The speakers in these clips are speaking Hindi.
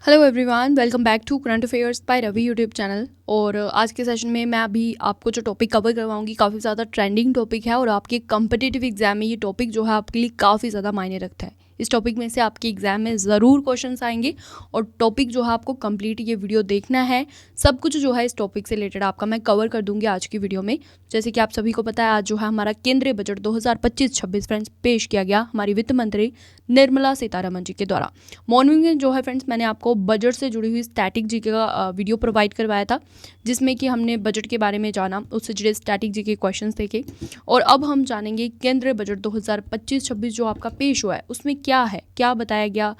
Hello everyone, welcome back to current affairs by Ravi YouTube channel. और आज के सेशन में मैं अभी आपको जो टॉपिक कवर करवाऊंगी काफ़ी ज़्यादा ट्रेंडिंग टॉपिक है और आपके कम्पिटिटिव एग्जाम में ये टॉपिक जो है आपके लिए काफ़ी ज़्यादा मायने रखता है। इस टॉपिक में से आपके एग्जाम में ज़रूर क्वेश्चंस आएंगे और टॉपिक जो है आपको कंप्लीट ये वीडियो देखना है। सब कुछ जो है इस टॉपिक से रिलेटेड आपका मैं कवर कर दूंगी आज की वीडियो में। जैसे कि आप सभी को पता है, आज जो है हमारा केंद्रीय बजट 2025-26 फ्रेंड्स पेश किया गया हमारी वित्त मंत्री निर्मला सीतारमण जी के द्वारा। मॉर्निंग में जो है फ्रेंड्स मैंने आपको बजट से जुड़ी हुई स्टैटिक जीके का वीडियो प्रोवाइड करवाया था, जिसमें कि हमने बजट के बारे में जाना, उससे जुड़े स्टैटिक जीके क्वेश्चंस देखे। और अब हम जानेंगे केंद्रीय बजट 2025-26 जो आपका पेश हुआ है उसमें क्या है, क्या बताया गया,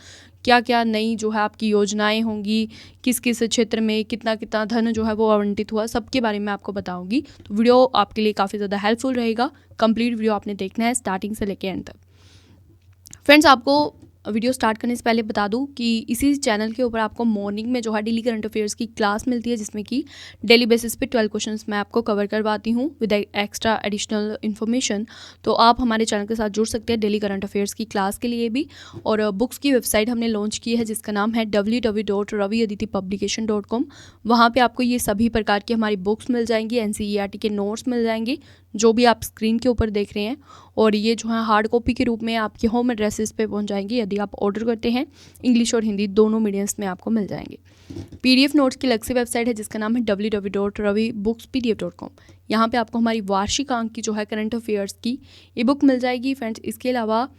क्या क्या नई जो है आपकी योजनाएं होंगी, किस किस क्षेत्र में कितना कितना धन जो है वो आवंटित हुआ, सबके बारे में आपको बताऊंगी। तो वीडियो आपके लिए काफ़ी ज़्यादा हेल्पफुल रहेगा। कंप्लीट वीडियो आपने देखना है स्टार्टिंग से लेकर एंड तक। फ्रेंड्स, आपको वीडियो स्टार्ट करने से पहले बता दूं कि इसी चैनल के ऊपर आपको मॉर्निंग में जो है डेली करंट अफेयर्स की क्लास मिलती है, जिसमें कि डेली बेसिस पे 12 क्वेश्चंस मैं आपको कवर करवाती हूं विद एक्स्ट्रा एडिशनल इन्फॉर्मेशन। तो आप हमारे चैनल के साथ जुड़ सकते हैं डेली करंट अफेयर्स की क्लास के लिए भी। और बुक्स की वेबसाइट हमने लॉन्च की है जिसका नाम है www.raviaditipublication.com। वहाँ पर आपको ये सभी प्रकार की हमारी बुक्स मिल जाएंगी, NCERT के नोट्स मिल जाएंगे जो भी आप स्क्रीन के ऊपर देख रहे हैं, और ये जो है हार्ड कॉपी के रूप में आपके होम एड्रेसेस पे पहुंच जाएंगी यदि आप ऑर्डर करते हैं। इंग्लिश और हिंदी दोनों मीडियम्स में आपको मिल जाएंगे। PDF नोट्स की अलग से वेबसाइट है जिसका नाम है www.ravibookspdf.com। यहाँ पे आपको हमारी वार्षिक अंक की जो है करंट अफेयर्स की ई बुक मिल जाएगी फ्रेंड्स। इसके अलावा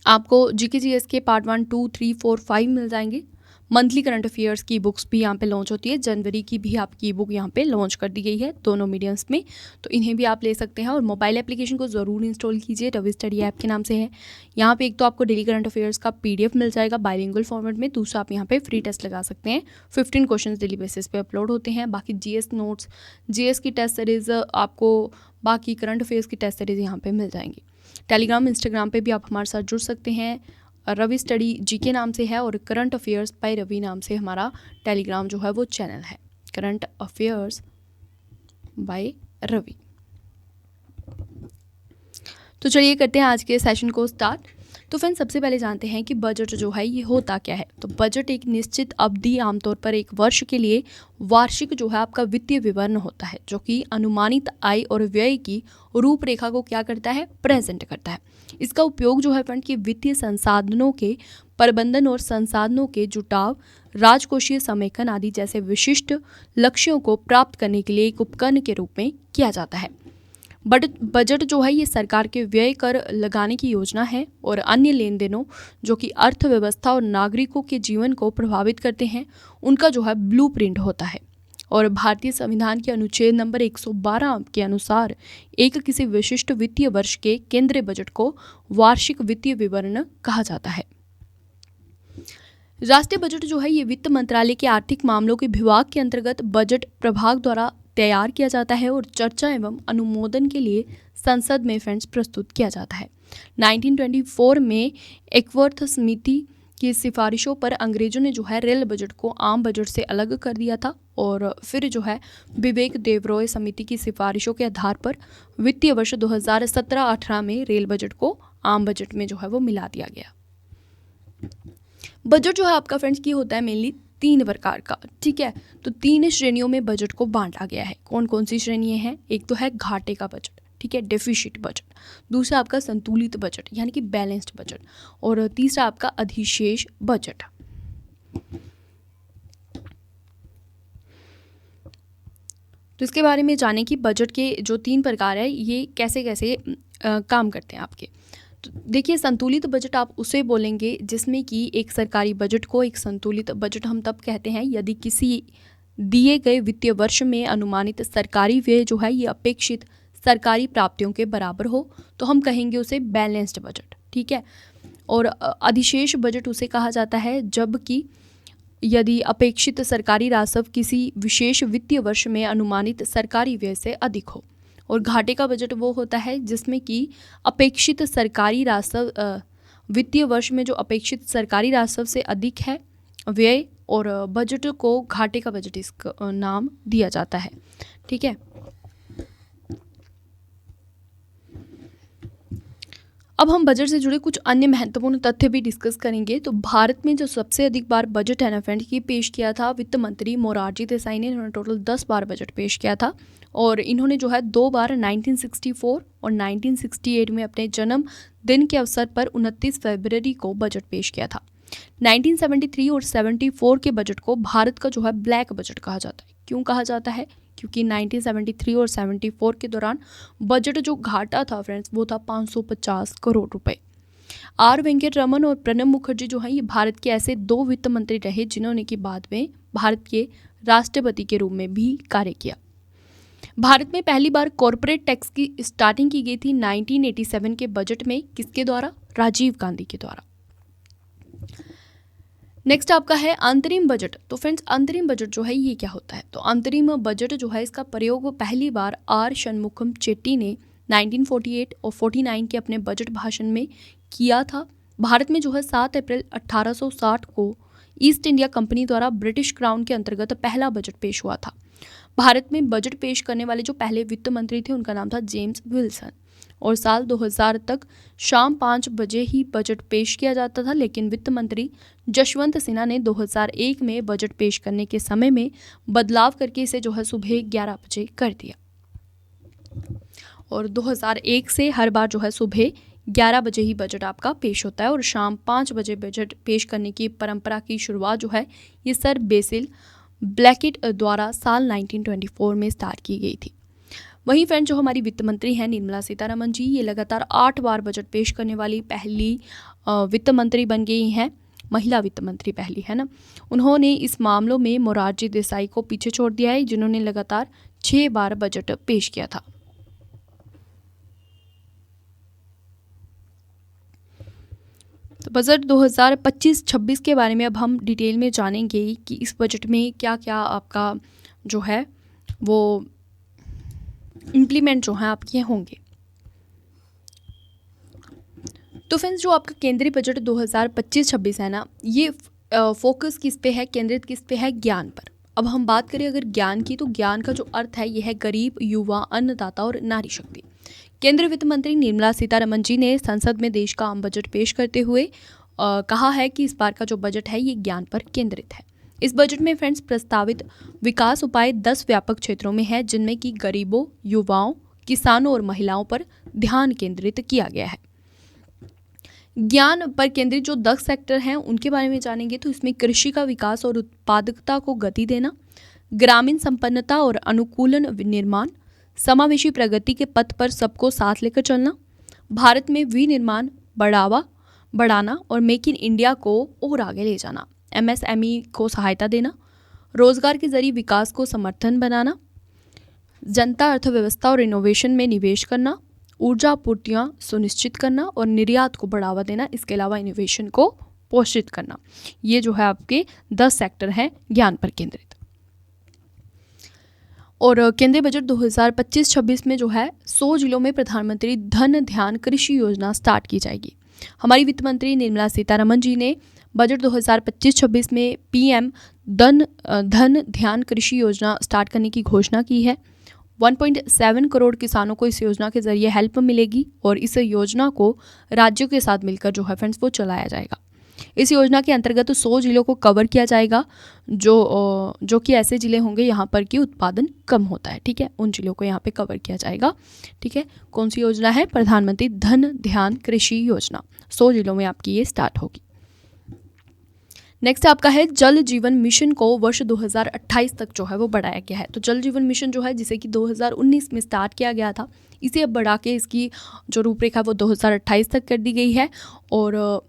आपको GK/GS के पार्ट 1, 2, 3, 4, 5 मिल जाएंगे। मंथली करंट अफेयर्स की बुक्स भी यहाँ पे लॉन्च होती है। जनवरी की भी आपकी बुक यहाँ पे लॉन्च कर दी गई है दोनों मीडियम्स में, तो इन्हें भी आप ले सकते हैं। और मोबाइल एप्लीकेशन को ज़रूर इंस्टॉल कीजिए, रवि स्टडी ऐप के नाम से है। यहाँ पे एक तो आपको डेली करंट अफेयर्स का PDF मिल जाएगा बाइलिंगुअल फॉर्मेट में, दूसरा आप यहाँ पे फ्री टेस्ट लगा सकते हैं। 15 क्वेश्चन डेली बेसिस पे अपलोड होते हैं। बाकी GS नोट्स, GS की टेस्ट सीरीज, आपको बाकी करंट अफेयर्स की टेस्ट सीरीज यहाँ पे मिल जाएंगी। टेलीग्राम, इंस्टाग्राम पे भी आप हमारे साथ जुड़ सकते हैं। रवि स्टडी GK नाम से है और करंट अफेयर्स बाय रवि नाम से हमारा टेलीग्राम जो है वो चैनल है, करंट अफेयर्स बाय रवि। तो चलिए करते हैं आज के सेशन को स्टार्ट। तो फ्रेंड्स, सबसे पहले जानते हैं कि बजट जो है ये होता क्या है। तो बजट एक निश्चित अवधि, आमतौर पर एक वर्ष के लिए वार्षिक जो है आपका वित्तीय विवरण होता है, जो कि अनुमानित आय और व्यय की रूपरेखा को क्या करता है, प्रेजेंट करता है। इसका उपयोग जो है फ्रेंड कि वित्तीय संसाधनों के प्रबंधन और संसाधनों के जुटाव, राजकोषीय समेकन आदि जैसे विशिष्ट लक्ष्यों को प्राप्त करने के लिए एक उपकरण के रूप में किया जाता है। बजट जो है ये सरकार के व्यय कर लगाने की योजना है और अन्य लेन देनों जो कि अर्थव्यवस्था और नागरिकों के जीवन को प्रभावित करते हैं उनका जो है ब्लूप्रिंट होता है। और भारतीय संविधान के अनुच्छेद नंबर 112 के अनुसार एक किसी विशिष्ट वित्तीय वर्ष के केंद्रीय बजट को वार्षिक वित्तीय विवरण कहा जाता है। राष्ट्रीय बजट जो है ये वित्त मंत्रालय के आर्थिक मामलों के विभाग के अंतर्गत बजट प्रभाग द्वारा तैयार किया जाता है और चर्चा एवं अनुमोदन के लिए संसद में फ्रेंड्स प्रस्तुत किया जाता है। 1924 में एकवर्थ समिति की सिफारिशों पर अंग्रेजों ने जो है रेल बजट को आम बजट से अलग कर दिया था, और फिर जो है विवेक देवरॉय समिति की सिफारिशों के आधार पर वित्तीय वर्ष 2017-18 में रेल बजट को आम बजट में जो है वो मिला दिया गया। बजट जो है आपका फ्रेंड्स की होता है मेनली 3 प्रकार का, ठीक है। तो 3 श्रेणियों में बजट को बांटा गया है। कौन कौन सी श्रेणियाँ हैं? एक तो है घाटे का बजट, ठीक है, डेफिसिट बजट। दूसरा आपका संतुलित बजट यानी कि बैलेंस्ड बजट, और तीसरा आपका अधिशेष बजट। तो इसके बारे में जाने कि बजट के जो 3 प्रकार है ये कैसे कैसे काम करते हैं आपके। तो देखिए, संतुलित बजट आप उसे बोलेंगे जिसमें कि एक सरकारी बजट को एक संतुलित बजट हम तब कहते हैं यदि किसी दिए गए वित्तीय वर्ष में अनुमानित सरकारी व्यय जो है ये अपेक्षित सरकारी प्राप्तियों के बराबर हो, तो हम कहेंगे उसे बैलेंस्ड बजट, ठीक है। और अधिशेष बजट उसे कहा जाता है जबकि यदि अपेक्षित सरकारी राजस्व किसी विशेष वित्तीय वर्ष में अनुमानित सरकारी व्यय से अधिक हो। और घाटे का बजट वो होता है जिसमें कि अपेक्षित सरकारी राजस्व वित्तीय वर्ष में जो अपेक्षित सरकारी राजस्व से अधिक है व्यय, और बजट को घाटे का बजट इसका नाम दिया जाता है, ठीक है। अब हम बजट से जुड़े कुछ अन्य महत्वपूर्ण तथ्य भी डिस्कस करेंगे। तो भारत में जो सबसे अधिक बार बजट एनाफेंट की पेश किया था वित्त मंत्री मोरारजी देसाई ने। इन्होंने टोटल 10 बार बजट पेश किया था और इन्होंने जो है 2 बार 1964 और 1968 में अपने जन्म दिन के अवसर पर 29 फरवरी को बजट पेश किया था। 1973 और 74 के बजट को भारत का जो है ब्लैक बजट कहा जाता है। क्यों कहा जाता है? क्योंकि 1973 और 74 के दौरान बजट जो घाटा था फ्रेंड्स वो था 550 करोड़ रुपए। आर वेंकट रमन और प्रणब मुखर्जी जो हैं ये भारत के ऐसे 2 वित्त मंत्री रहे जिन्होंने कि बाद में भारत के राष्ट्रपति के रूप में भी कार्य किया। भारत में पहली बार कॉरपोरेट टैक्स की स्टार्टिंग की गई थी 1987 के बजट में। किसके द्वारा? राजीव गांधी के द्वारा। नेक्स्ट आपका है अंतरिम बजट। तो फ्रेंड्स अंतरिम बजट जो है ये क्या होता है? तो अंतरिम बजट जो है इसका प्रयोग पहली बार आर शनमुखम चेट्टी ने 1948 और 49 के अपने बजट भाषण में किया था। भारत में जो है 7 अप्रैल 1860 को ईस्ट इंडिया कंपनी द्वारा ब्रिटिश क्राउन के अंतर्गत पहला बजट पेश हुआ था। भारत में बजट पेश करने वाले जो पहले वित्त मंत्री थे उनका नाम था जेम्स विल्सन और साल 2000 तक शाम 5 बजे ही बजट पेश किया जाता था। लेकिन वित्त मंत्री जशवंत सिन्हा ने 2001 में बजट पेश करने के समय में बदलाव करके इसे जो है सुबह 11 बजे कर दिया और 2001 से हर बार जो है सुबह 11 बजे ही बजट आपका पेश होता है और शाम 5 बजे बजट पेश करने की परंपरा की शुरुआत जो है ये सर बेसिल ब्लैकेट द्वारा साल 1924 में स्टार्ट की गई थी। वहीं फ्रेंड जो हमारी वित्त मंत्री हैं निर्मला सीतारमण जी ये लगातार 8 बार बजट पेश करने वाली पहली वित्त मंत्री बन गई हैं। महिला वित्त मंत्री पहली है ना। उन्होंने इस मामलों में मोरारजी देसाई को पीछे छोड़ दिया है जिन्होंने लगातार 6 बार बजट पेश किया था। तो बजट 2025-26 के बारे में अब हम डिटेल में जानेंगे कि इस बजट में क्या क्या आपका जो है वो इम्प्लीमेंट जो है आपके होंगे। तो फ्रेंड्स जो आपका केंद्रीय बजट 2025-26 है ना ये फोकस किस पे है? केंद्रित किस पे है? ज्ञान पर। अब हम बात करें अगर ज्ञान की तो ज्ञान का जो अर्थ है यह है गरीब, युवा, अन्नदाता और नारी शक्ति। केंद्रीय वित्त मंत्री निर्मला सीतारमण जी ने संसद में देश का आम बजट पेश करते हुए कहा है कि इस बार का जो बजट है ये ज्ञान पर केंद्रित है। इस बजट में फ्रेंड्स प्रस्तावित विकास उपाय 10 व्यापक क्षेत्रों में है जिनमें कि गरीबों, युवाओं, किसानों और महिलाओं पर ध्यान केंद्रित किया गया है। ज्ञान पर केंद्रित जो 10 सेक्टर हैं उनके बारे में जानेंगे। तो इसमें कृषि का विकास और उत्पादकता को गति देना, ग्रामीण संपन्नता और अनुकूलन निर्माण, समावेशी प्रगति के पथ पर सबको साथ लेकर चलना, भारत में विनिर्माण बढ़ाना और मेक इन इंडिया को और आगे ले जाना, MSME को सहायता देना, रोजगार के जरिए विकास को समर्थन बनाना, जनता अर्थव्यवस्था और इनोवेशन में निवेश करना, ऊर्जा आपूर्तियाँ सुनिश्चित करना और निर्यात को बढ़ावा देना, इसके अलावा इनोवेशन को पोषित करना। ये जो है आपके 10 सेक्टर हैं ज्ञान पर केंद्रित। और केंद्रीय बजट 2025-26 में जो है 100 जिलों में प्रधानमंत्री धन ध्यान कृषि योजना स्टार्ट की जाएगी। हमारी वित्त मंत्री निर्मला सीतारमण जी ने बजट 2025-26 में PM धन ध्यान कृषि योजना स्टार्ट करने की घोषणा की है। 1.7 करोड़ किसानों को इस योजना के जरिए हेल्प मिलेगी और इस योजना को राज्यों के साथ मिलकर जो है फ्रेंड्स वो चलाया जाएगा। इस योजना के अंतर्गत 100 जिलों को कवर किया जाएगा जो कि ऐसे जिले होंगे यहाँ पर कि उत्पादन कम होता है। ठीक है, उन जिलों को यहाँ पे कवर किया जाएगा। ठीक है, कौन सी योजना है? प्रधानमंत्री धन ध्यान कृषि योजना। 100 जिलों में आपकी ये स्टार्ट होगी। नेक्स्ट आपका है जल जीवन मिशन को वर्ष 2028 तक जो है वो बढ़ाया गया है। तो जल जीवन मिशन जो है जिसे कि 2019 में स्टार्ट किया गया था इसे अब बढ़ा के इसकी जो रूपरेखा वो 2028 तक कर दी गई है। और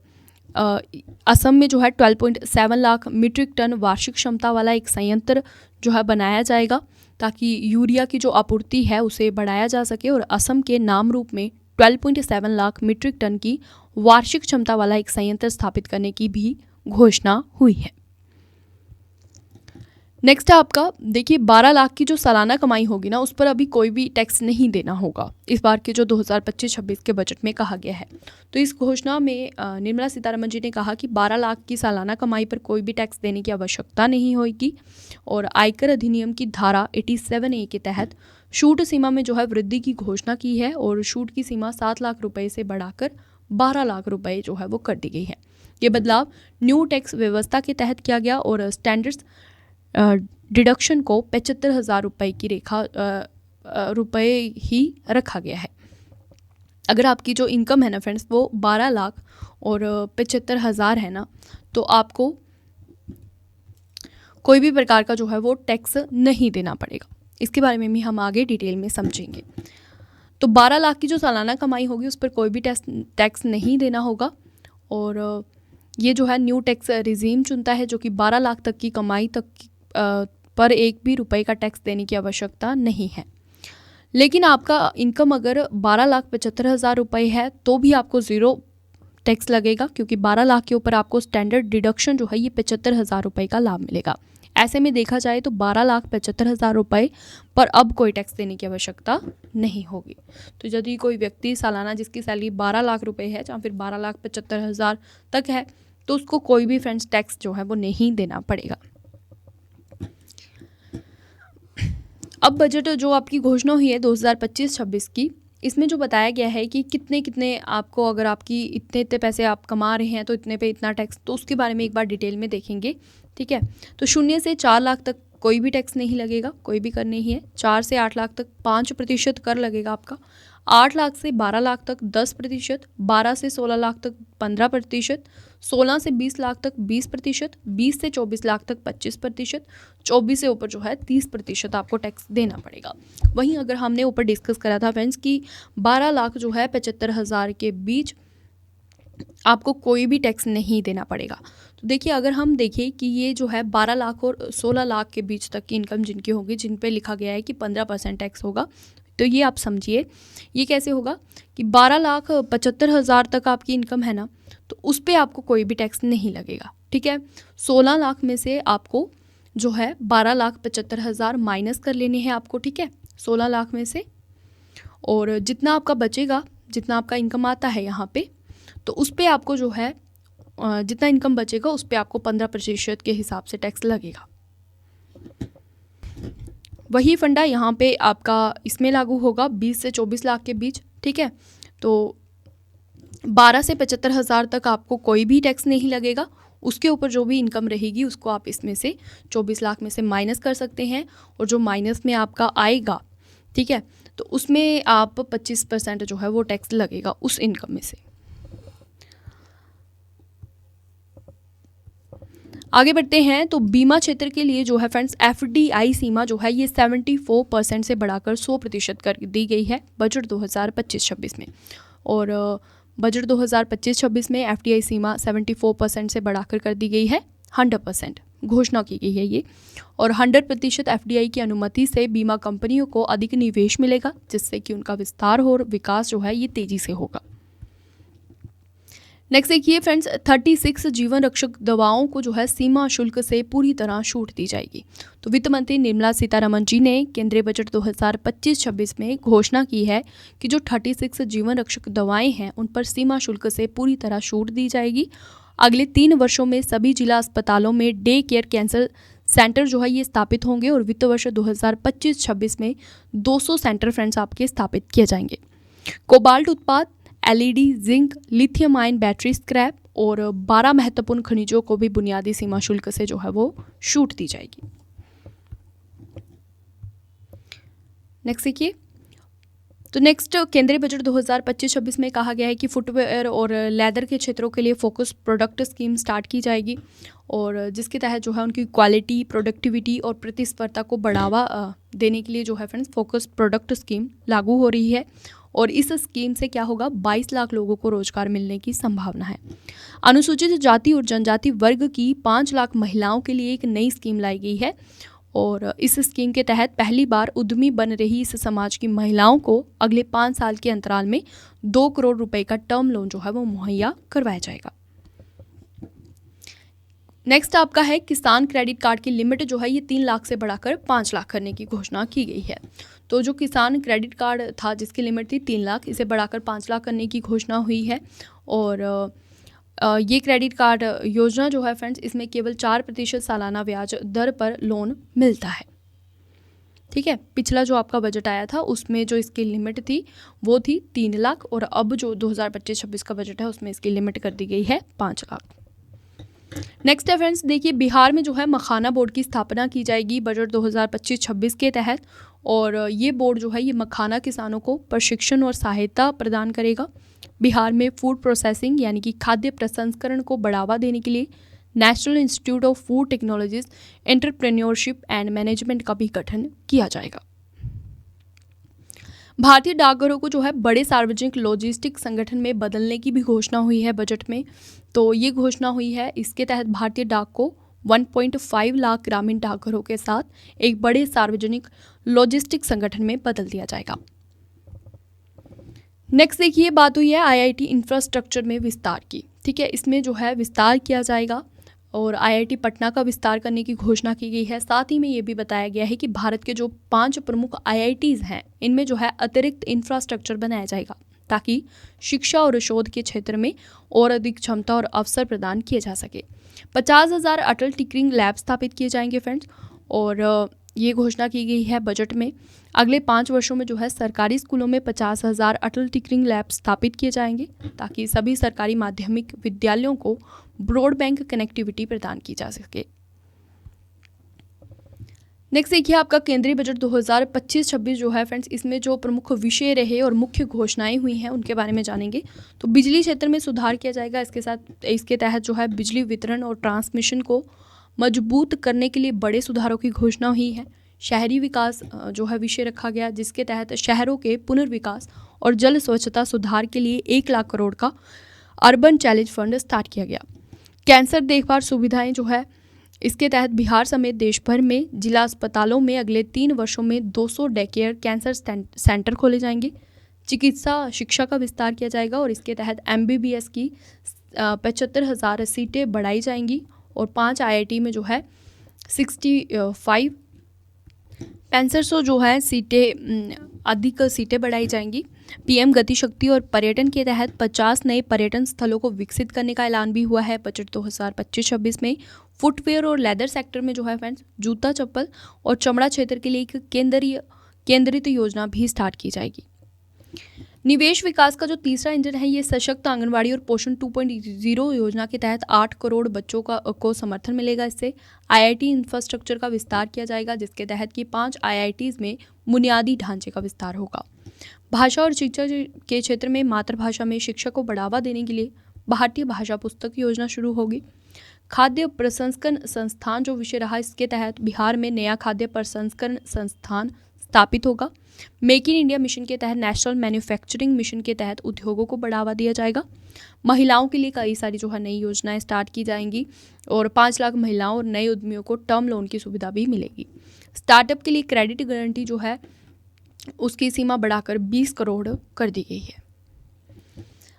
असम में जो है 12.7 लाख मीट्रिक टन वार्षिक क्षमता वाला एक संयंत्र जो है बनाया जाएगा ताकि यूरिया की जो आपूर्ति है उसे बढ़ाया जा सके। और असम के नाम रूप में 12.7 लाख मीट्रिक टन की वार्षिक क्षमता वाला एक संयंत्र स्थापित करने की भी घोषणा हुई है। नेक्स्ट है आपका देखिए 12 लाख की जो सालाना कमाई होगी ना उस पर अभी कोई भी टैक्स नहीं देना होगा इस बार के जो 2025-26 के बजट में कहा गया है। तो इस घोषणा में निर्मला सीतारमण जी ने कहा कि 12 लाख की सालाना कमाई पर कोई भी टैक्स देने की आवश्यकता नहीं होगी। और आयकर अधिनियम की धारा 87A के तहत छूट सीमा में जो है वृद्धि की घोषणा की है और छूट की सीमा 7 लाख रुपए से बढ़ाकर 12 लाख रुपए जो है वो कर दी गई है। ये बदलाव न्यू टैक्स व्यवस्था के तहत किया गया और स्टैंडर्ड्स डिडक्शन को 75,000 रुपये की रुपए ही रखा गया है। अगर आपकी जो इनकम है ना फ्रेंड्स वो 12 लाख और 75,000 है ना, तो आपको कोई भी प्रकार का जो है वो टैक्स नहीं देना पड़ेगा। इसके बारे में भी हम आगे डिटेल में समझेंगे। तो 12 लाख की जो सालाना कमाई होगी उस पर कोई भी टैक्स नहीं देना होगा। और ये जो है न्यू टैक्स रिजीम चुनता है जो कि 12 लाख तक की कमाई पर एक भी रुपए का टैक्स देने की आवश्यकता नहीं है। लेकिन आपका इनकम अगर 12,75,000 रुपये है तो भी आपको ज़ीरो टैक्स लगेगा, क्योंकि 12 लाख के ऊपर आपको स्टैंडर्ड डिडक्शन जो है ये 75,000 रुपये का लाभ मिलेगा। ऐसे में देखा जाए तो 12,75,000 रुपये पर अब कोई टैक्स देने की आवश्यकता नहीं होगी। तो यदि कोई व्यक्ति सालाना जिसकी सैलरी 12 लाख रुपए है या फिर 12,75,000 तक है तो उसको कोई भी फ्रेंड्स टैक्स जो है वो नहीं देना पड़ेगा। अब बजट जो आपकी घोषणा हुई है 2025-26 की, इसमें जो बताया गया है कि कितने कितने आपको, अगर आपकी इतने पैसे आप कमा रहे हैं तो इतने पे इतना टैक्स, तो उसके बारे में एक बार डिटेल में देखेंगे। ठीक है, तो 0 से 4 लाख तक कोई भी टैक्स नहीं लगेगा, कोई भी कर नहीं है। 4 से 8 लाख तक 5% कर लगेगा आपका। 8 लाख से 12 लाख तक 10%, 12 से 16 लाख तक 15%, 16 से 20 लाख तक 20%, 20 से 24 लाख तक 25%, 24 से ऊपर जो है 30% आपको टैक्स देना पड़ेगा। वहीं अगर हमने ऊपर डिस्कस करा था फ्रेंड्स कि 12 लाख जो है 75,000 के बीच आपको कोई भी टैक्स नहीं देना पड़ेगा। तो देखिए, अगर हम देखें कि ये जो है 12 लाख और 16 लाख के बीच तक की इनकम जिनकी होगी, जिन पे लिखा गया है कि 15% टैक्स होगा, तो ये आप समझिए ये कैसे होगा कि 12,75,000 तक आपकी इनकम है ना, तो उस पर आपको कोई भी टैक्स नहीं लगेगा। ठीक है, 16 लाख में से आपको जो है 12,75,000 माइनस कर लेने हैं आपको। ठीक है, 16 लाख में से, और जितना आपका बचेगा, जितना आपका इनकम आता है यहाँ पे, तो उस पर आपको जो है जितना इनकम बचेगा उस पर आपको 15% के हिसाब से टैक्स लगेगा। वही फंडा यहाँ पे आपका इसमें लागू होगा 20 से 24 लाख के बीच। ठीक है, तो 12 से 75,000 तक आपको कोई भी टैक्स नहीं लगेगा। उसके ऊपर जो भी इनकम रहेगी उसको आप इसमें से 24 लाख में से माइनस कर सकते हैं, और जो माइनस में आपका आएगा, ठीक है, तो उसमें आप 25% जो है वो टैक्स लगेगा उस इनकम में से। आगे बढ़ते हैं तो बीमा क्षेत्र के लिए जो है फ्रेंड्स FDI सीमा जो है ये 74% से बढ़ाकर 100% कर दी गई है बजट 2025-26 में। और बजट 2025-26 में FDI सीमा 74% से बढ़ाकर कर दी गई है 100%, घोषणा की गई है ये। और 100% FDI की अनुमति से बीमा कंपनियों को अधिक निवेश मिलेगा, जिससे कि उनका विस्तार और विकास जो है ये तेजी से होगा। नेक्स्ट देखिए फ्रेंड्स, 36 जीवन रक्षक दवाओं को जो है सीमा शुल्क से पूरी तरह छूट दी जाएगी। तो वित्त मंत्री निर्मला सीतारमण जी ने केंद्रीय बजट 2025-26 में घोषणा की है कि जो 36 जीवन रक्षक दवाएं हैं उन पर सीमा शुल्क से पूरी तरह छूट दी जाएगी। अगले 3 वर्षों में सभी जिला अस्पतालों में डे केयर कैंसर सेंटर जो है ये स्थापित होंगे, और वित्त वर्ष 2025-26 में 200 सेंटर फ्रेंड्स आपके स्थापित किए जाएंगे। कोबाल्ट उत्पाद, LED, zinc, lithium ion battery scrap और 12 महत्वपूर्ण खनिजों को भी बुनियादी सीमा शुल्क से जो है वो छूट दी जाएगी। नेक्स्ट देखिए, तो नेक्स्ट केंद्रीय बजट 2025-26 में कहा गया है कि फुटवेयर और लेदर के क्षेत्रों के लिए फोकस प्रोडक्ट स्कीम स्टार्ट की जाएगी, और जिसके तहत जो है उनकी क्वालिटी, प्रोडक्टिविटी और प्रतिस्पर्धा को बढ़ावा देने के लिए जो है फ्रेंड्स फोकस प्रोडक्ट स्कीम लागू हो रही है। और इस स्कीम से क्या होगा, 22 लाख लोगों को रोजगार मिलने की संभावना है। अनुसूचित जाति और जनजाति वर्ग की 5 लाख महिलाओं के लिए एक नई स्कीम लाई गई है, और इस स्कीम के तहत पहली बार उद्यमी बन रही इस समाज की महिलाओं को अगले 5 साल के अंतराल में 2 करोड़ रुपए का टर्म लोन जो है वो मुहैया करवाया जाएगा। नेक्स्ट आपका है किसान क्रेडिट कार्ड की लिमिट जो है ये 3 लाख से बढ़ाकर 5 लाख करने की घोषणा की गई है। तो जो किसान क्रेडिट कार्ड था जिसकी लिमिट थी 3 लाख, इसे बढ़ाकर 5 लाख करने की घोषणा हुई है। और ये क्रेडिट कार्ड योजना जो है फ्रेंड्स, इसमें केवल 4% सालाना ब्याज दर पर लोन मिलता है। ठीक है। पिछला जो आपका बजट आया था उसमें जो इसकी लिमिट थी वो थी 3 लाख, और अब जो 2025-26 का बजट है उसमें इसकी लिमिट कर दी गई है 5 लाख। नेक्स्ट है फ्रेंड्स, देखिए बिहार में जो है मखाना बोर्ड की स्थापना की जाएगी बजट 2025-26 के तहत, और ये बोर्ड जो है ये मखाना किसानों को प्रशिक्षण और सहायता प्रदान करेगा। बिहार में फूड प्रोसेसिंग यानी कि खाद्य प्रसंस्करण को बढ़ावा देने के लिए national institute of food technologies, entrepreneurship and management का भी गठन किया जाएगा। भारतीय डाकघरों को जो है बड़े सार्वजनिक लॉजिस्टिक संगठन में बदलने की भी घोषणा हुई है बजट में। तो ये घोषणा हुई है, इसके तहत भारतीय डाक को 1.5 लाख ग्रामीण डाकघरों के साथ एक बड़े सार्वजनिक लॉजिस्टिक संगठन में बदल दिया जाएगा। नेक्स्ट देखिए, बात हुई है आईआईटी इंफ्रास्ट्रक्चर में विस्तार की। ठीक है, इसमें जो है विस्तार किया जाएगा और आईआईटी पटना का विस्तार करने की घोषणा की गई है। साथ ही में ये भी बताया गया है कि भारत के जो 5 प्रमुख आईआईटीज़ हैं इनमें जो है अतिरिक्त इंफ्रास्ट्रक्चर बनाया जाएगा ताकि शिक्षा और शोध के क्षेत्र में और अधिक क्षमता और अवसर प्रदान किए जा सके। 50,000 अटल टिंकरिंग लैब स्थापित किए जाएंगे फ्रेंड्स, और ये घोषणा की गई है बजट में। अगले 5 वर्षों में जो है सरकारी स्कूलों में 50,000 अटल टिंकरिंग लैब स्थापित किए जाएंगे ताकि सभी सरकारी माध्यमिक विद्यालयों को ब्रॉडबैंड कनेक्टिविटी प्रदान की जा सके। नेक्स्ट देखिए, आपका केंद्रीय बजट 2025-26 जो है फ्रेंड्स, इसमें जो प्रमुख विषय रहे और मुख्य घोषणाएं हुई हैं उनके बारे में जानेंगे। तो बिजली क्षेत्र में सुधार किया जाएगा। इसके तहत जो है बिजली वितरण और ट्रांसमिशन को मजबूत करने के लिए बड़े सुधारों की घोषणा हुई है। शहरी विकास जो है विषय रखा गया, जिसके तहत शहरों के पुनर्विकास और जल स्वच्छता सुधार के लिए 1 लाख करोड़ का अर्बन चैलेंज फंड स्टार्ट किया गया। कैंसर देखभाल सुविधाएं जो है, इसके तहत बिहार समेत देश भर में जिला अस्पतालों में अगले 3 वर्षों में 200 डे केयर कैंसर सेंटर खोले जाएंगे। चिकित्सा शिक्षा का विस्तार किया जाएगा और इसके तहत MBBS की 75,000 सीटें बढ़ाई जाएंगी और 5 IIT में जो है 65 जो है अधिक सीटें बढ़ाई जाएंगी। PM गति शक्ति और पर्यटन के तहत 50 नए पर्यटन स्थलों को विकसित करने का ऐलान भी हुआ है बजट 2025-26 में। फुटवेयर और लेदर सेक्टर में जो है फ्रेंड्स, जूता चप्पल और चमड़ा क्षेत्र के लिए एक केंद्रित योजना भी स्टार्ट की जाएगी। निवेश विकास का जो तीसरा इंजन है, ये सशक्त आंगनवाड़ी और पोषण 2.0 योजना के तहत 8 करोड़ बच्चों को समर्थन मिलेगा। इससे IIT इंफ्रास्ट्रक्चर का विस्तार किया जाएगा, जिसके तहत कि 5 IITs में बुनियादी ढांचे का विस्तार होगा। भाषा और शिक्षा के क्षेत्र में मातृभाषा में शिक्षा को बढ़ावा देने के लिए भारतीय भाषा पुस्तक योजना शुरू होगी। खाद्य प्रसंस्करण संस्थान जो विषय रहा, इसके तहत बिहार में नया खाद्य प्रसंस्करण संस्थान स्थापित होगा। मेक इन इंडिया मिशन के तहत नेशनल मैन्युफैक्चरिंग मिशन के तहत उद्योगों को बढ़ावा दिया जाएगा। महिलाओं के लिए कई सारी जो है नई योजनाएं स्टार्ट की जाएंगी और 5 लाख महिलाओं और नए उद्यमियों को टर्म लोन की सुविधा भी मिलेगी। स्टार्टअप के लिए क्रेडिट गारंटी जो है उसकी सीमा बढ़ाकर 20 करोड़ कर दी गई है।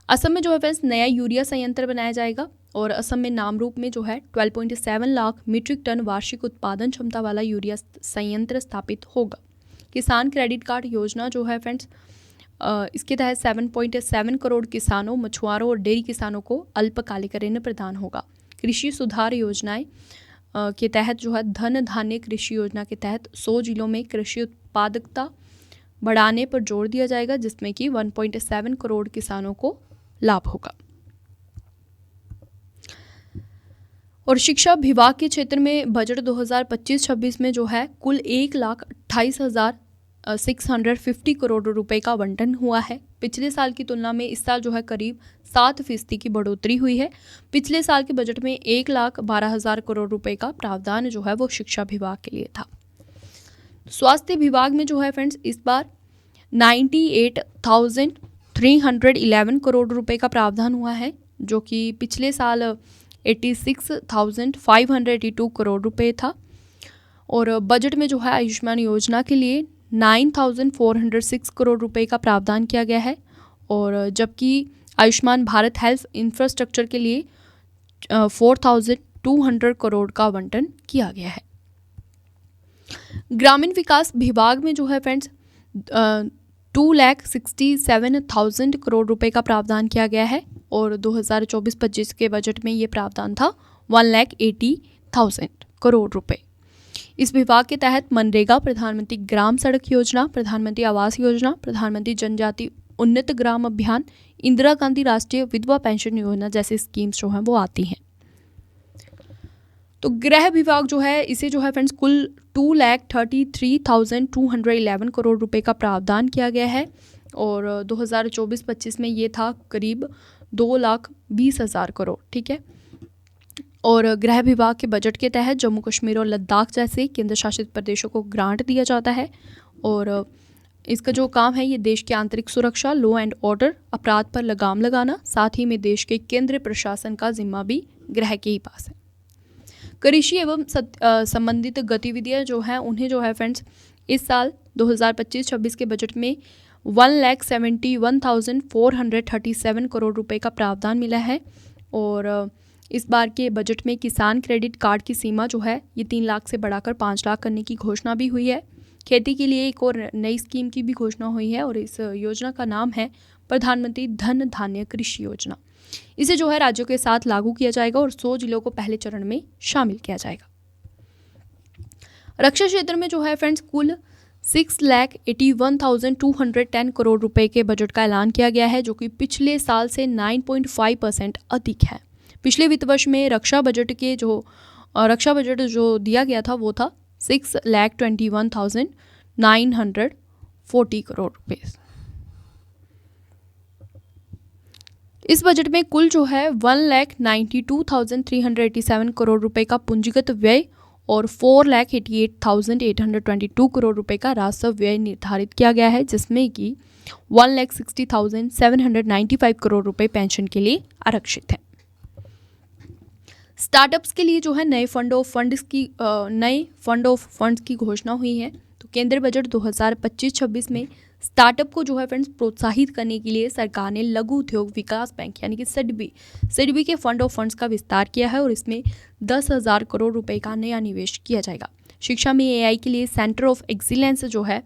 असम में जो है फ्रेंड्स नया यूरिया संयंत्र बनाया जाएगा और असम में नाम रूप में जो है 12.7 लाख मीट्रिक टन वार्षिक उत्पादन क्षमता वाला यूरिया संयंत्र स्थापित होगा। किसान क्रेडिट कार्ड योजना जो है फ्रेंड्स, इसके तहत 7.7 करोड़ किसानों, मछुआरों और डेयरी किसानों को अल्पकालिक ऋण प्रदान होगा। कृषि सुधार योजनाएं के तहत जो है धन धान्य कृषि योजना के तहत 100 जिलों में कृषि उत्पादकता बढ़ाने पर जोर दिया जाएगा, जिसमें कि 1.7 करोड़ किसानों को लाभ होगा। और शिक्षा विभाग के क्षेत्र में बजट 2025-26 में जो है कुल 1,28,650 करोड़ रुपए का आवंटन हुआ है। पिछले साल की तुलना में इस साल जो है करीब 7% की बढ़ोतरी हुई है। पिछले साल के बजट में 1,12,000 करोड़ रुपए का प्रावधान जो है वो शिक्षा विभाग के लिए था। स्वास्थ्य विभाग में जो है फ्रेंड्स इस बार 98,311 करोड़ रुपए का प्रावधान हुआ है, जो कि पिछले साल 86,582 करोड़ रुपए था। और बजट में जो है आयुष्मान योजना के लिए 9,406 करोड़ रुपए का प्रावधान किया गया है, और जबकि आयुष्मान भारत हेल्थ इंफ्रास्ट्रक्चर के लिए 4,200 करोड़ का आवंटन किया गया है। ग्रामीण विकास विभाग में जो है फ्रेंड्स 2,67,000 करोड़ रुपए का प्रावधान किया गया है, और 2024-25 के बजट में ये प्रावधान था 1,80,000 करोड़ रुपए। इस विभाग के तहत मनरेगा, प्रधानमंत्री ग्राम सड़क योजना, प्रधानमंत्री आवास योजना, प्रधानमंत्री जनजाति उन्नत ग्राम अभियान, इंदिरा गांधी राष्ट्रीय विधवा पेंशन योजना जैसी स्कीम्स जो हैं वो आती हैं। तो गृह विभाग जो है इसे जो है फ्रेंड्स कुल 2,33,211 करोड़ रुपए का प्रावधान किया गया है और 2024-25 में ये था करीब 2,20,000 करोड़। ठीक है। और गृह विभाग के बजट के तहत जम्मू कश्मीर और लद्दाख जैसे केंद्र शासित प्रदेशों को ग्रांट दिया जाता है और इसका जो काम है ये देश की आंतरिक सुरक्षा, लॉ एंड ऑर्डर, अपराध पर लगाम लगाना, साथ ही में देश के केंद्रीय प्रशासन का जिम्मा भी गृह के ही पास है। कृषि एवं संबंधित गतिविधियां जो हैं उन्हें जो है फ्रेंड्स इस साल 2025-26 के बजट में 1,71,437 करोड़ रुपए का प्रावधान मिला है और इस बार के बजट में किसान क्रेडिट कार्ड की सीमा जो है ये 3 लाख से बढ़ाकर 5 लाख करने की घोषणा भी हुई है। खेती के लिए एक और नई स्कीम की भी घोषणा हुई है और इस योजना का नाम है प्रधानमंत्री धन धान्य कृषि योजना। इसे जो है राज्यों के साथ लागू किया जाएगा और 100 जिलों को पहले चरण में शामिल किया जाएगा। रक्षा क्षेत्र में जो है फ्रेंड्स कुल 6,81,210 करोड़ रुपए के बजट का ऐलान किया गया है जो कि पिछले साल से 9.5% अधिक है। पिछले वित्त वर्ष में रक्षा बजट जो दिया गया था वो था 6,21,940 करोड़ रुपए। इस बजट में कुल जो है 1,92,387 करोड़ रुपए का पूंजीगत व्यय और 4,88,822 करोड़ रुपए का राजस्व व्यय निर्धारित किया गया है जिसमें कि 1,60,795 करोड़ रुपए पेंशन के लिए आरक्षित है। स्टार्टअप्स के लिए जो है नए फंड ऑफ फंड्स की घोषणा हुई है। तो केंद्रीय बजट 2025-26 में स्टार्टअप को जो है फ्रेंड्स प्रोत्साहित करने के लिए सरकार ने लघु उद्योग विकास बैंक यानी कि सिडबी के फंड ऑफ फंड्स का विस्तार किया है और इसमें 10,000 करोड़ रुपए का नया निवेश किया जाएगा। शिक्षा में एआई के लिए सेंटर ऑफ एक्सीलेंस जो है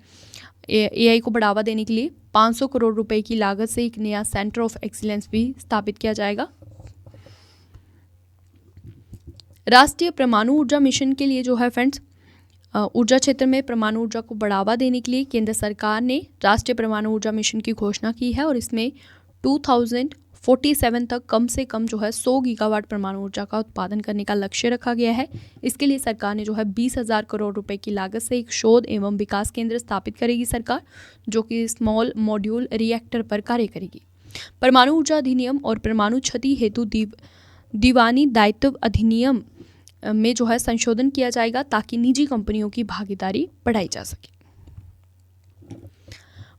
एआई को बढ़ावा देने के लिए 500 करोड़ रुपए की लागत से एक नया सेंटर ऑफ एक्सीलेंस भी स्थापित किया जाएगा। राष्ट्रीय परमाणु ऊर्जा मिशन के लिए जो है फ्रेंड्स ऊर्जा क्षेत्र में परमाणु ऊर्जा को बढ़ावा देने के लिए केंद्र सरकार ने राष्ट्रीय परमाणु ऊर्जा मिशन की घोषणा की है और इसमें 2047 तक कम से कम जो है 100 गीगावाट परमाणु ऊर्जा का उत्पादन करने का लक्ष्य रखा गया है। इसके लिए सरकार ने जो है 20,000 करोड़ रुपए की लागत से एक शोध एवं विकास केंद्र स्थापित करेगी सरकार, जो कि स्मॉल मॉड्यूल रिएक्टर पर कार्य करेगी। परमाणु ऊर्जा अधिनियम और परमाणु क्षति हेतु दीवानी दायित्व अधिनियम में जो है संशोधन किया जाएगा ताकि निजी कंपनियों की भागीदारी बढ़ाई जा सके।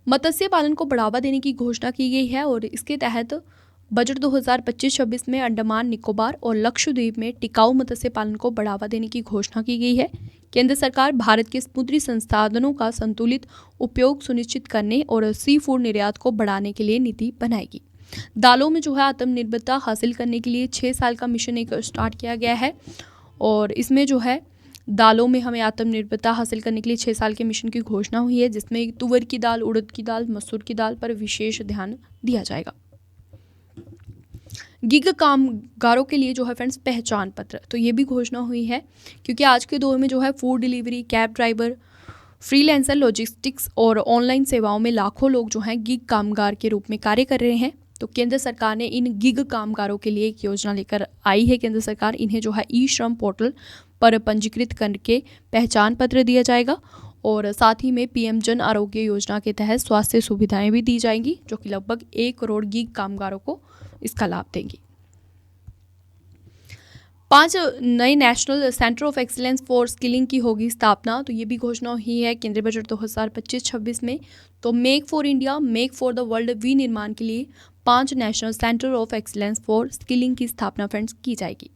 मत्स्य पालन को बढ़ावा देने की घोषणा की गई है और इसके तहत बजट 2025-26 में अंडमान निकोबार और लक्षद्वीप में टिकाऊ मत्स्य पालन को बढ़ावा देने की घोषणा की गई है। केंद्र सरकार भारत के समुद्री संसाधनों का संतुलित उपयोग सुनिश्चित करने और सी फूड निर्यात को बढ़ाने के लिए नीति बनाएगी। दालों में जो है आत्मनिर्भरता हासिल करने के लिए 6 साल का मिशन एक स्टार्ट किया गया है और इसमें जो है दालों में हमें आत्मनिर्भरता हासिल करने के लिए 6 साल के मिशन की घोषणा हुई है जिसमें तुअर की दाल, उड़द की दाल, मसूर की दाल पर विशेष ध्यान दिया जाएगा। गिग कामगारों के लिए जो है फ्रेंड्स पहचान पत्र, तो ये भी घोषणा हुई है क्योंकि आज के दौर में जो है food delivery, cab driver, freelancer, logistics और ऑनलाइन सेवाओं में लाखों लोग जो हैं गिग कामगार के रूप में कार्य कर रहे हैं। तो केंद्र सरकार ने इन गिग कामगारों के लिए एक योजना लेकर आई है। केंद्र सरकार इन्हें जो है ई श्रम पोर्टल पर पंजीकृत करके पहचान पत्र दिया जाएगा और साथ ही में पीएम जन आरोग्य योजना के तहत स्वास्थ्य सुविधाएं भी दी जाएंगी जो कि लगभग 1 करोड़ गिग कामगारों को इसका लाभ देंगी। 5 नए national centre of excellence for skilling की होगी स्थापना, तो ये भी घोषणा हुई है केंद्रीय बजट 2025-26 में। तो make for India, make for the world विनिर्माण के लिए 5 national centre of excellence for skilling की स्थापना फ्रेंड्स की जाएगी।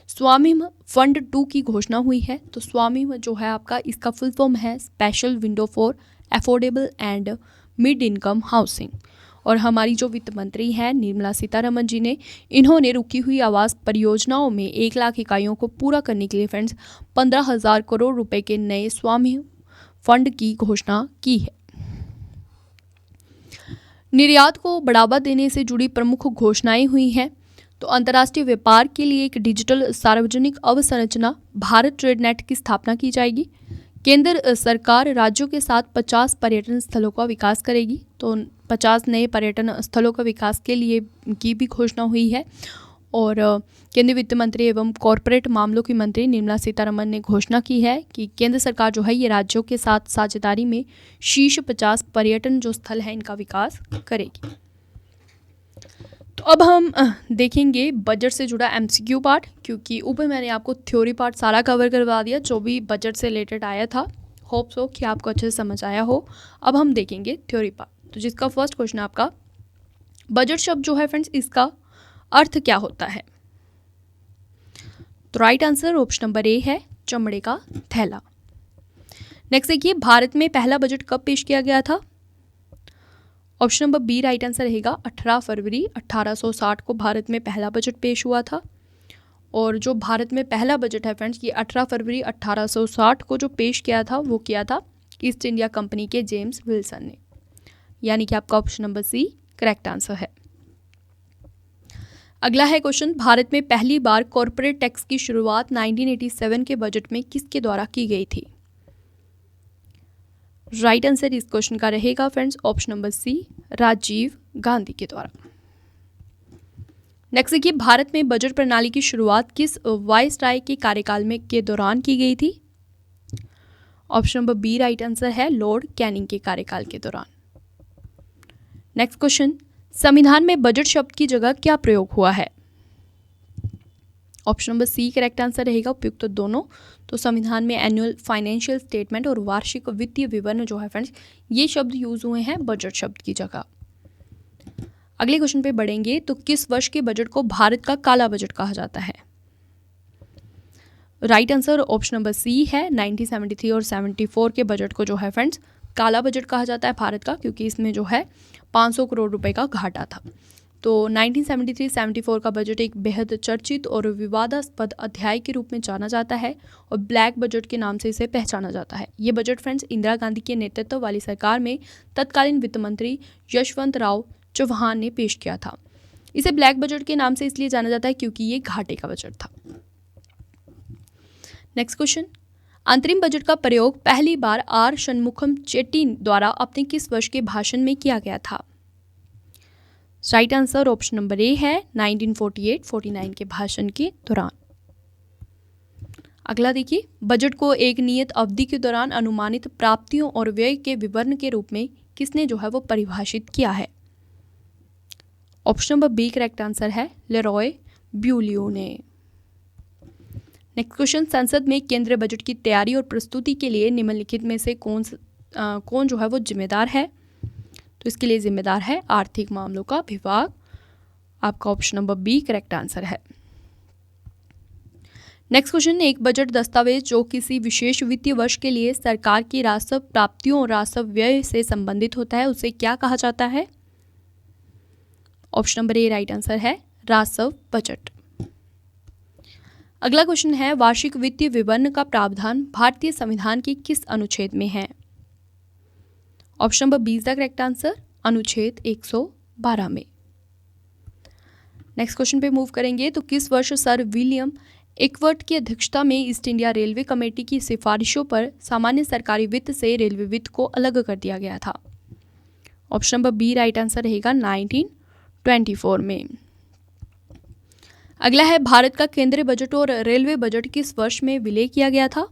स्वामित्व फंड 2 की घोषणा हुई है। तो स्वामित्व जो है आपका, इसका फुल फॉर्म है special window for affordable and mid income housing और हमारी जो वित्त मंत्री हैं निर्मला सीतारमण जी ने इन्होंने रुकी हुई आवास परियोजनाओं में 1 लाख इकाइयों को पूरा करने के लिए फ्रेंड्स 15,000 करोड़ रुपए के नए स्वामित्व फंड की घोषणा की है। निर्यात को बढ़ावा देने से जुड़ी प्रमुख घोषणाएं हुई हैं। तो अंतर्राष्ट्रीय व्यापार के लिए एक डिजिटल सार्वजनिक अवसंरचना भारत ट्रेड नेट की स्थापना की जाएगी। केंद्र सरकार राज्यों के साथ 50 पर्यटन स्थलों का विकास करेगी। तो 50 नए पर्यटन स्थलों का विकास के लिए की भी घोषणा हुई है। और केंद्रीय वित्त मंत्री एवं कॉरपोरेट मामलों की मंत्री निर्मला सीतारमण ने घोषणा की है कि केंद्र सरकार जो है ये राज्यों के साथ साझेदारी में शीर्ष 50 पर्यटन जो स्थल हैं इनका विकास करेगी। तो अब हम देखेंगे बजट से जुड़ा एमसीक्यू पार्ट, क्योंकि ऊपर मैंने आपको थ्योरी पार्ट सारा कवर करवा दिया जो भी बजट से रिलेटेड आया था। होप सो कि आपको अच्छे से समझ आया हो। अब हम देखेंगे थ्योरी पार्ट, तो जिसका फर्स्ट क्वेश्चन आपका बजट शब्द जो है फ्रेंड्स इसका अर्थ क्या होता है। तो right answer option number A है चमड़े का थैला। नेक्स्ट देखिए भारत में पहला बजट कब पेश किया गया था। Option number B right answer रहेगा 18 फरवरी 1860 को भारत में पहला बजट पेश हुआ था। और जो भारत में पहला बजट है फ्रेंड्स ये 18 फरवरी 1860 को जो पेश किया था वो किया था ईस्ट इंडिया कंपनी के जेम्स विल्सन ने, यानी कि आपका option number C correct answer है। अगला है क्वेश्चन भारत में पहली बार कॉर्पोरेट टैक्स की शुरुआत 1987 के बजट में किसके द्वारा की गई थी। राइट आंसर इस क्वेश्चन का रहेगा friends option number C Rajiv Gandhi के द्वारा। नेक्स्ट देखिए भारत में बजट प्रणाली की शुरुआत किस वायसराय के कार्यकाल में के दौरान की गई थी। Option number B right answer है लॉर्ड कैनिंग के कार्यकाल के दौरान। नेक्स्ट क्वेश्चन संविधान में बजट शब्द की जगह क्या प्रयोग हुआ है। Option number C correct answer रहेगा उपयुक्त तो दोनों। तो संविधान में एनुअल फाइनेंशियल स्टेटमेंट और वार्षिक वित्तीय विवरण जो है फ्रेंड्स ये शब्द यूज हुए हैं बजट शब्द की जगह। अगले क्वेश्चन पे बढ़ेंगे तो किस वर्ष के बजट को भारत का काला बजट कहा जाता है। Right answer option number C है 1973 और 74 के बजट को जो है फ्रेंड्स काला बजट कहा जाता है भारत का, क्योंकि इसमें जो है 500 करोड़ रुपए का घाटा था। तो 1973-74 का बजट एक बेहद चर्चित और विवादास्पद अध्याय के रूप में जाना जाता है और ब्लैक बजट के नाम से इसे पहचाना जाता है। ये बजट फ्रेंड्स इंदिरा गांधी के नेतृत्व वाली सरकार में तत्कालीन वित्त मंत्री यशवंत राव चौहान ने पेश किया था। इसे ब्लैक बजट के नाम से इसलिए जाना जाता है क्योंकि ये घाटे का बजट था। नेक्स्ट क्वेश्चन अंतरिम बजट का प्रयोग पहली बार आर षणमुखम चेट्टी द्वारा अपने किस वर्ष के भाषण में किया गया था। Right answer option number A है 1948-49 के भाषण के दौरान। अगला देखिए बजट को एक नियत अवधि के दौरान अनुमानित प्राप्तियों और व्यय के विवरण के रूप में किसने जो है वो परिभाषित किया है। Option number B correct answer है लेरॉय ब्यूलियो ने। नेक्स्ट क्वेश्चन संसद में केंद्रीय बजट की तैयारी और प्रस्तुति के लिए निम्नलिखित में से कौन जो है वो जिम्मेदार है। तो इसके लिए जिम्मेदार है आर्थिक मामलों का विभाग। आपका option number B correct answer है। नेक्स्ट क्वेश्चन एक बजट दस्तावेज जो किसी विशेष वित्तीय वर्ष के लिए सरकार की राजस्व प्राप्तियों और राजस्व व्यय से संबंधित होता है उसे क्या कहा जाता है। Option number A right answer है राजस्व बजट। अगला क्वेश्चन है वार्षिक वित्तीय विवरण का प्रावधान भारतीय संविधान के किस अनुच्छेद में है। Option number B is the correct answer अनुच्छेद 112 में। नेक्स्ट क्वेश्चन पे मूव करेंगे तो किस वर्ष सर विलियम एकवर्ट की अध्यक्षता में ईस्ट इंडिया रेलवे कमेटी की सिफारिशों पर सामान्य सरकारी वित्त से रेलवे वित्त को अलग कर दिया गया था। Option number B right answer रहेगा 1924 में। अगला है भारत का केंद्रीय बजट और रेलवे बजट किस वर्ष में विलय किया गया था।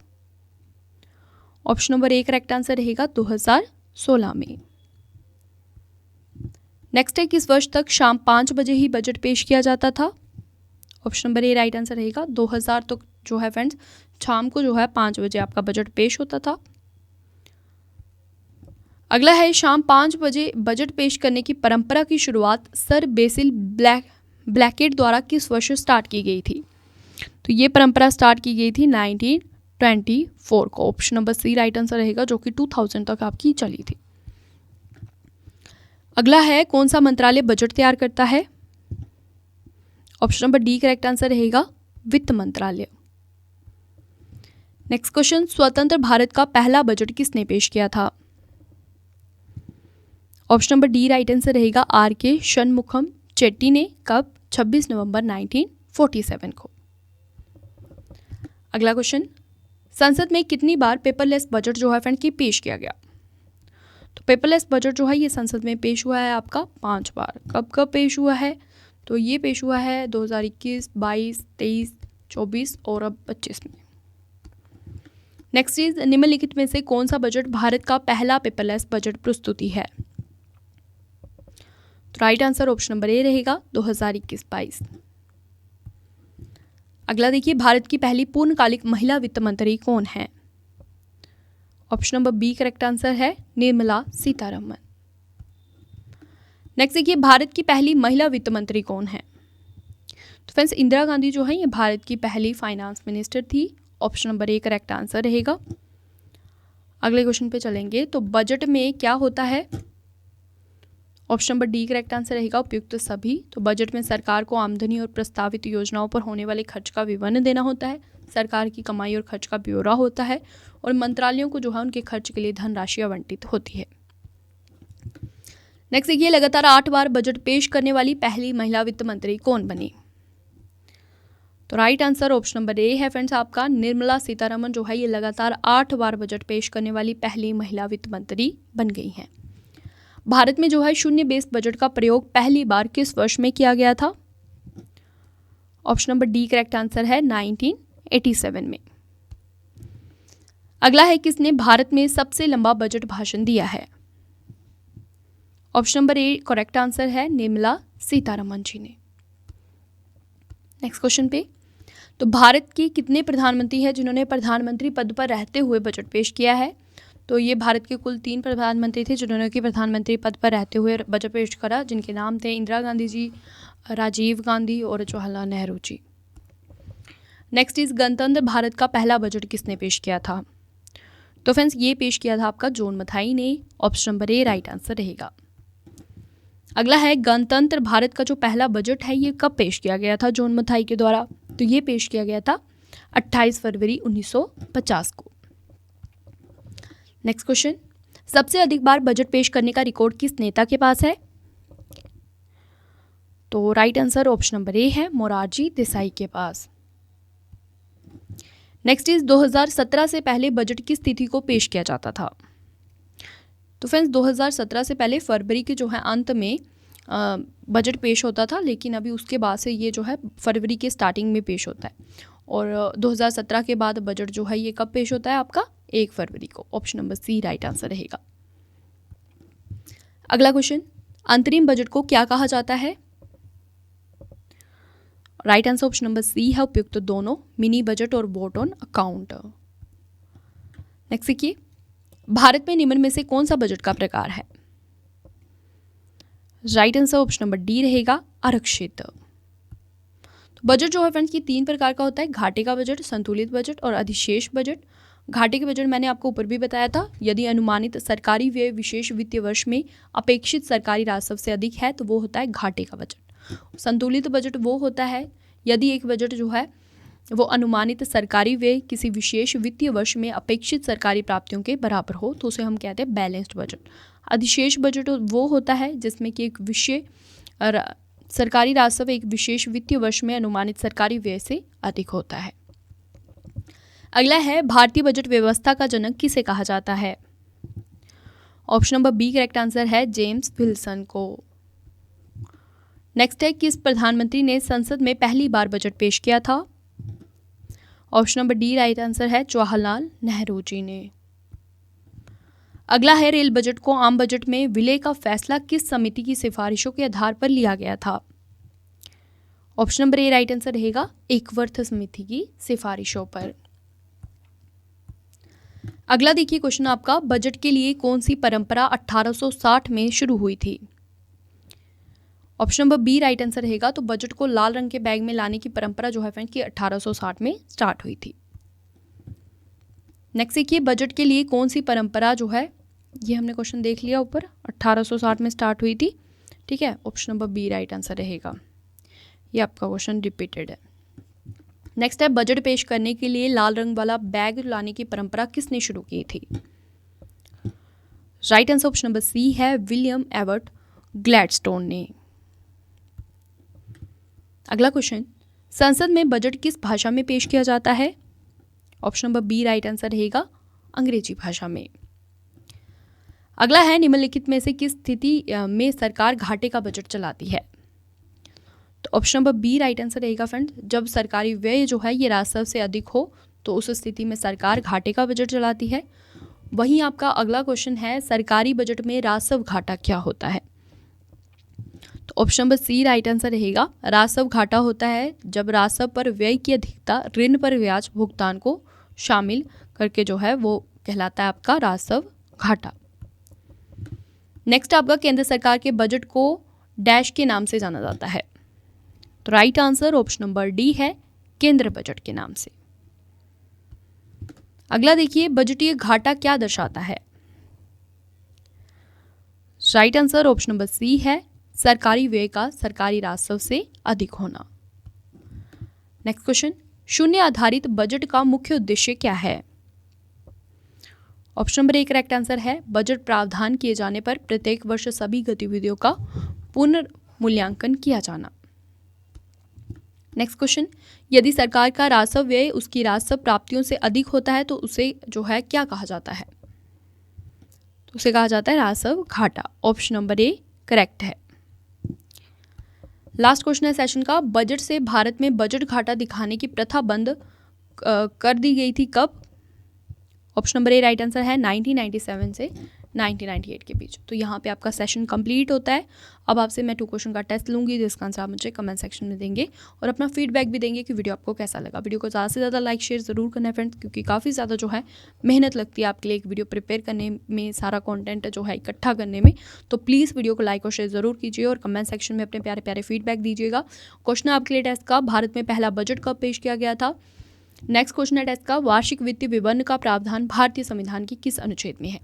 Option number A correct answer रहेगा 2016 में। नेक्स्ट है किस वर्ष तक शाम 5 बजे ही बजट पेश किया जाता था। Option number A right answer रहेगा 2000 तक जो है फ्रेंड्स शाम को जो है 5 बजे आपका बजट पेश होता था। अगला है शाम 5 बजे बजट पेश करने की परंपरा की शुरुआत सर बेसिल ब्लैकेट द्वारा किस वर्ष स्टार्ट की गई थी। तो ये परंपरा स्टार्ट की गई थी 1924 को। Option number C right answer रहेगा जो कि 2000 तक आपकी चली थी। अगला है कौन सा मंत्रालय बजट तैयार करता है। Option number D correct answer रहेगा वित्त मंत्रालय। नेक्स्ट क्वेश्चन स्वतंत्र भारत का पहला बजट किसने पेश किया था। Option number D right answer रहेगा आर के षणमुखम चेट्टी ने। कब 26 नवंबर 1947 को। अगला क्वेश्चन, संसद में कितनी बार पेपरलेस बजट जो है फ्रेंड की पेश किया गया? तो पेपरलेस बजट जो है ये संसद में पेश हुआ है आपका 5 बार। कब कब पेश हुआ है? तो ये पेश हुआ है 2021, 22, 23, 24 और अब 25 में। नेक्स्ट इज, निम्नलिखित में से कौन सा बजट भारत का पहला पेपरलेस बजट प्रस्तुति है? तो right answer option number A रहेगा 2021-22। अगला देखिए, भारत की पहली पूर्णकालिक महिला वित्त मंत्री कौन है? Option number B correct answer है निर्मला सीतारमण। नेक्स्ट देखिए, भारत की पहली महिला वित्त मंत्री कौन है? तो फ्रेंड्स इंदिरा गांधी जो है ये भारत की पहली फाइनेंस मिनिस्टर थी। Option number A correct answer रहेगा। अगले क्वेश्चन पे चलेंगे, तो बजट में क्या होता है? Option number D correct answer रहेगा उपयुक्त सभी। तो बजट में सरकार को आमदनी और प्रस्तावित योजनाओं पर होने वाले खर्च का विवरण देना होता है, सरकार की कमाई और खर्च का ब्यौरा होता है, और मंत्रालयों को जो है उनके खर्च के लिए धनराशि आवंटित होती है। नेक्स्ट देखिए, लगातार 8 बार बजट पेश करने वाली पहली महिला वित्त मंत्री कौन बनी? तो right answer option number A है फ्रेंड्स आपका निर्मला सीतारमण जो है ये लगातार 8 बार बजट पेश करने वाली पहली महिला वित्त मंत्री बन गई हैं। भारत में जो है शून्य बेस बजट का प्रयोग पहली बार किस वर्ष में किया गया था? Option number D correct answer है 1987 में। अगला है, किसने भारत में सबसे लंबा बजट भाषण दिया है? Option number A correct answer है निर्मला सीतारमण जी ने। नेक्स्ट क्वेश्चन पे, तो भारत के कितने प्रधानमंत्री हैं जिन्होंने प्रधानमंत्री पद पर रहते हुए बजट पेश किया है? तो ये भारत के कुल 3 प्रधानमंत्री थे जिन्होंने कि प्रधानमंत्री पद पर रहते हुए बजट पेश करा, जिनके नाम थे इंदिरा गांधी जी, राजीव गांधी और जवाहरलाल नेहरू जी। नेक्स्ट इज, गणतंत्र भारत का पहला बजट किसने पेश किया था? तो फ्रेंड्स ये पेश किया था आपका जॉन मथाई ने। Option number A right answer रहेगा। अगला है, गणतंत्र भारत का जो पहला बजट है ये कब पेश किया गया था जॉन मथाई के द्वारा? तो ये पेश किया गया था 28 फरवरी 1950 को। नेक्स्ट क्वेश्चन, सबसे अधिक बार बजट पेश करने का रिकॉर्ड किस नेता के पास है? तो right answer option number A है मोरारजी देसाई के पास। नेक्स्ट इज, 2017 से पहले बजट किस तिथि को पेश किया जाता था? तो फ्रेंड्स 2017 से पहले फरवरी के जो है अंत में बजट पेश होता था, लेकिन अभी उसके बाद से ये जो है फरवरी के स्टार्टिंग में पेश होता है। और 2017 के बाद बजट जो है ये कब पेश होता है आपका? 1 फरवरी को। Option number C right answer रहेगा। अगला क्वेश्चन, अंतरिम बजट को क्या कहा जाता है? Right answer option number C है उपयुक्त दोनों, मिनी बजट और वोट ऑन अकाउंट। नेक्स्ट देखिए, भारत में निम्न में से कौन सा बजट का प्रकार है? Right answer option number D रहेगा आरक्षित। तो बजट जो है फ्रेंड्स की 3 प्रकार का होता है, घाटे का बजट, संतुलित बजट और अधिशेष बजट। घाटे के बजट मैंने आपको ऊपर भी बताया था, यदि अनुमानित सरकारी व्यय विशेष वित्तीय वर्ष में अपेक्षित सरकारी राजस्व से अधिक है तो वो होता है घाटे का बजट। संतुलित बजट वो होता है यदि एक बजट जो है वो अनुमानित सरकारी व्यय किसी विशेष वित्तीय वर्ष में अपेक्षित सरकारी प्राप्तियों के बराबर हो तो उसे हम कहते हैं बैलेंस्ड बजट। अधिशेष बजट वो होता है जिसमें कि एक विषय सरकारी राजस्व एक विशेष वित्तीय वर्ष में अनुमानित सरकारी व्यय से अधिक होता है। अगला है, भारतीय बजट व्यवस्था का जनक किसे कहा जाता है? Option number B correct answer है जेम्स विल्सन को। नेक्स्ट है, किस प्रधानमंत्री ने संसद में पहली बार बजट पेश किया था? Option number D right answer है जवाहरलाल नेहरू जी ने। अगला है, रेल बजट को आम बजट में विलय का फैसला किस समिति की सिफारिशों के आधार पर लिया गया था? Option number A right answer रहेगा एकवर्थ समिति की सिफारिशों पर। अगला देखिए क्वेश्चन आपका, बजट के लिए कौन सी परंपरा 1860 में शुरू हुई थी? Option number B right answer रहेगा। तो बजट को लाल रंग के बैग में लाने की परंपरा जो है फ्रेंड की 1860 में स्टार्ट हुई थी। नेक्स्ट देखिए, बजट के लिए कौन सी परंपरा जो है, ये हमने क्वेश्चन देख लिया ऊपर, 1860 में स्टार्ट हुई थी। ठीक है, option number B right answer रहेगा। ये आपका क्वेश्चन रिपीटेड है। नेक्स्ट है, बजट पेश करने के लिए लाल रंग वाला बैग लाने की परंपरा किसने शुरू की थी? Right answer option number C है विलियम एवर्ट ग्लैडस्टोन ने। अगला क्वेश्चन, संसद में बजट किस भाषा में पेश किया जाता है? Option number B right answer रहेगा अंग्रेजी भाषा में। अगला है, निम्नलिखित में से किस स्थिति में सरकार घाटे का बजट चलाती है? तो option number B right answer रहेगा फ्रेंड, जब सरकारी व्यय जो है ये राजस्व से अधिक हो तो उस स्थिति में सरकार घाटे का बजट चलाती है। वहीं आपका अगला क्वेश्चन है, सरकारी बजट में राजस्व घाटा क्या होता है? तो option number C right answer रहेगा, राजस्व घाटा होता है जब राजस्व पर व्यय की अधिकता ऋण पर ब्याज भुगतान को शामिल करके जो है वो कहलाता है आपका राजस्व घाटा। नेक्स्ट आपका, केंद्र सरकार के बजट को डैश के नाम से जाना जाता है? तो right answer option number D है, केंद्र बजट के नाम से। अगला देखिए, बजटीय घाटा क्या दर्शाता है? Right answer option number C है, सरकारी व्यय का सरकारी राजस्व से अधिक होना। नेक्स्ट क्वेश्चन, शून्य आधारित बजट का मुख्य उद्देश्य क्या है? Option number A correct answer है, बजट प्रावधान किए जाने पर प्रत्येक वर्ष सभी गतिविधियों का पुनर्मूल्यांकन किया जाना। नेक्स्ट क्वेश्चन, यदि सरकार का राजस्व व्यय उसकी राजस्व प्राप्तियों से अधिक होता है तो उसे जो है क्या कहा जाता है? तो उसे कहा जाता है राजस्व घाटा। ऑप्शन नंबर ए करेक्ट है। लास्ट क्वेश्चन है सेशन का, बजट से भारत में बजट घाटा दिखाने की प्रथा बंद कर दी गई थी कब? Option number A right answer है 1997 से 1998 के बीच। तो यहाँ पे आपका सेशन कंप्लीट होता है। अब आपसे मैं 2 क्वेश्चन का टेस्ट लूँगी जिसका आंसर आप मुझे कमेंट सेक्शन में देंगे और अपना फीडबैक भी देंगे कि वीडियो आपको कैसा लगा। वीडियो को ज़्यादा से ज़्यादा लाइक शेयर ज़रूर करना है फ्रेंड्स, क्योंकि काफ़ी ज़्यादा जो है मेहनत लगती है आपके लिए एक वीडियो प्रिपेयर करने में, सारा कॉन्टेंट जो है इकट्ठा करने में। तो प्लीज़ वीडियो को लाइक और शेयर ज़रूर कीजिए और कमेंट सेक्शन में अपने प्यारे प्यारे फीडबैक दीजिएगा। क्वेश्चन आपके लिए टेस्ट का, भारत में पहला बजट कब पेश किया गया था? नेक्स्ट क्वेश्चन है टेस्ट का, वार्षिक वित्तीय विवरण का प्रावधान भारतीय संविधान की किस अनुच्छेद में है?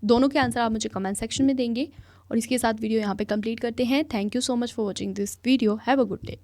दोनों के आंसर आप मुझे कमेंट सेक्शन में देंगे और इसके साथ वीडियो यहाँ पे कंप्लीट करते हैं। Thank you so much for watching this video. Have a good day.